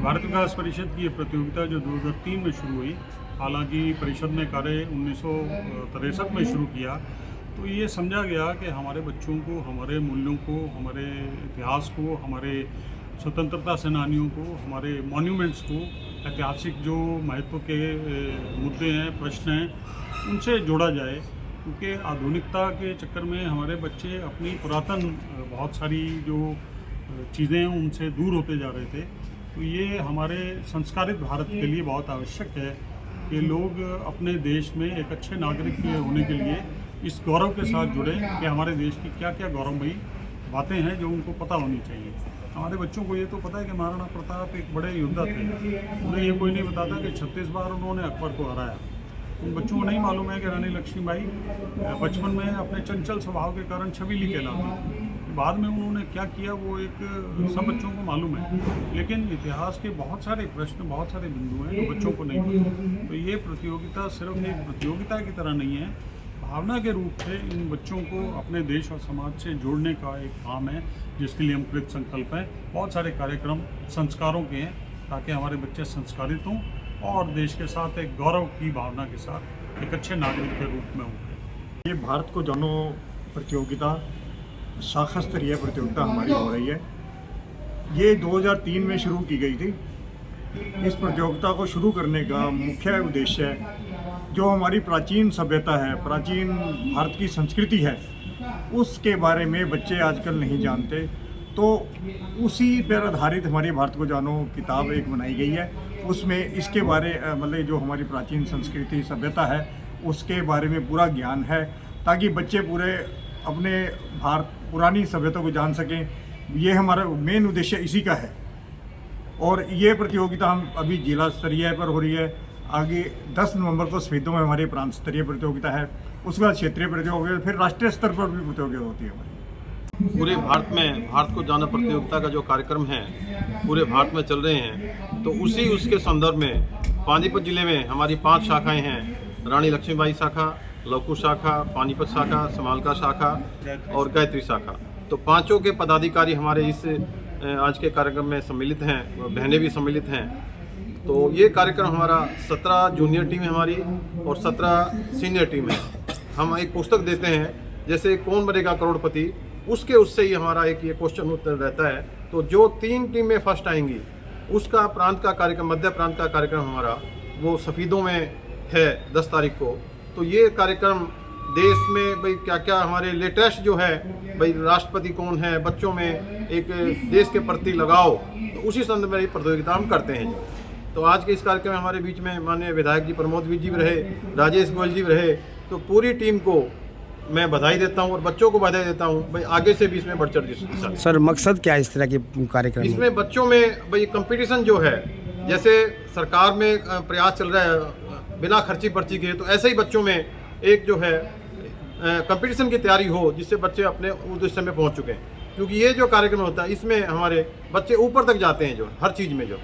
भारत विकास परिषद की ये प्रतियोगिता जो 2003 में शुरू हुई, हालांकि परिषद ने कार्य 1963 में शुरू किया, तो ये समझा गया कि हमारे बच्चों को, हमारे मूल्यों को, हमारे इतिहास को, हमारे स्वतंत्रता सेनानियों को, हमारे मॉन्यूमेंट्स को, ऐतिहासिक जो महत्व के मुद्दे हैं, प्रश्न हैं, उनसे जोड़ा जाए। क्योंकि आधुनिकता के चक्कर में हमारे बच्चे अपनी पुरातन बहुत सारी जो चीज़ें हैं उनसे दूर होते जा रहे थे। तो ये हमारे संस्कारित भारत के लिए बहुत आवश्यक है कि लोग अपने देश में एक अच्छे नागरिक होने के लिए इस गौरव के साथ जुड़े कि हमारे देश की क्या क्या गौरवमयी बातें हैं जो उनको पता होनी चाहिए। हमारे बच्चों को ये तो पता है कि महाराणा प्रताप एक बड़े योद्धा थे, उन्हें ये कोई नहीं बताता कि 36 बार उन्होंने अकबर को हराया। उन बच्चों को नहीं मालूम है कि रानी लक्ष्मीबाई बचपन में अपने चंचल स्वभाव के कारण छबीली कहलाती, बाद में उन्होंने क्या किया वो एक सब बच्चों को मालूम है। लेकिन इतिहास के बहुत सारे प्रश्न, बहुत सारे बिंदु हैं जो बच्चों को नहीं पता। तो ये प्रतियोगिता सिर्फ एक प्रतियोगिता की तरह नहीं है, भावना के रूप से इन बच्चों को अपने देश और समाज से जोड़ने का एक काम है, जिसके लिए हम कृत संकल्प हैं। बहुत सारे कार्यक्रम संस्कारों के हैं ताकि हमारे बच्चे संस्कारित हों और देश के साथ एक गौरव की भावना के साथ एक अच्छे नागरिक के रूप में हों। ये भारत को जानो प्रतियोगिता शाखा स्तरीय प्रतियोगिता हमारी हो रही है। ये 2003 में शुरू की गई थी। इस प्रतियोगिता को शुरू करने का मुख्य उद्देश्य जो हमारी प्राचीन सभ्यता है, प्राचीन भारत की संस्कृति है, उसके बारे में बच्चे आजकल नहीं जानते। तो उसी पर आधारित हमारी भारत को जानो किताब एक बनाई गई है। उसमें इसके बारे मतलब जो हमारी प्राचीन संस्कृति सभ्यता है उसके बारे में पूरा ज्ञान है, ताकि बच्चे पूरे अपने भारत पुरानी सभ्यता को जान सकें। ये हमारा मेन उद्देश्य इसी का है। और ये प्रतियोगिता हम अभी जिला स्तरीय पर हो रही है। आगे 10 नवंबर को शहीदों में हमारी प्रांत स्तरीय प्रतियोगिता है, उसके बाद क्षेत्रीय प्रतियोगिता, फिर राष्ट्रीय स्तर पर भी प्रतियोगिता होती है हमारी। पूरे भारत में भारत को जाना प्रतियोगिता का जो कार्यक्रम है पूरे भारत में चल रहे हैं, तो उसके संदर्भ में पानीपत जिले में हमारी 5 शाखाएं हैं। रानी लक्ष्मीबाई शाखा, लौकुश शाखा, पानीपत शाखा, समालका शाखा और गायत्री शाखा। तो पांचों के पदाधिकारी हमारे इस आज के कार्यक्रम में सम्मिलित हैं, बहनें भी सम्मिलित हैं। तो ये कार्यक्रम हमारा 17 जूनियर टीम है हमारी और 17 सीनियर टीम है। हम एक पुस्तक देते हैं, जैसे कौन बनेगा करोड़पति, उससे ही हमारा एक ये क्वेश्चन उत्तर रहता है। तो जो 3 टीम में फर्स्ट आएंगी उसका प्रांत का कार्यक्रम, मध्य प्रांत का कार्यक्रम हमारा वो सफ़ीदों में है 10 तारीख को। तो ये कार्यक्रम देश में भाई क्या क्या हमारे लेटेस्ट जो है, भाई राष्ट्रपति कौन है, बच्चों में एक देश के प्रति लगाओ, तो उसी संदर्भ में ये प्रतियोगिता हम करते हैं। तो आज के इस कार्यक्रम में हमारे बीच में माननीय विधायक जी प्रमोद जी भी रहे, राजेश गोयल जी भी रहे। तो पूरी टीम को मैं बधाई देता हूं और बच्चों को बधाई देता हूं, भाई आगे से भी इसमें बढ़ चढ़। सर मकसद क्या है इस तरह के कार्यक्रम? इसमें बच्चों में भाई कंपटीशन जो है, जैसे सरकार में प्रयास चल रहा है बिना खर्ची पर्ची के, तो ऐसे ही बच्चों में एक जो है कंपटीशन की तैयारी हो, जिससे बच्चे अपने उद्देश्य में पहुंच चुके हैं। क्योंकि ये जो कार्यक्रम होता है इसमें हमारे बच्चे ऊपर तक जाते हैं, जो हर चीज़ में जो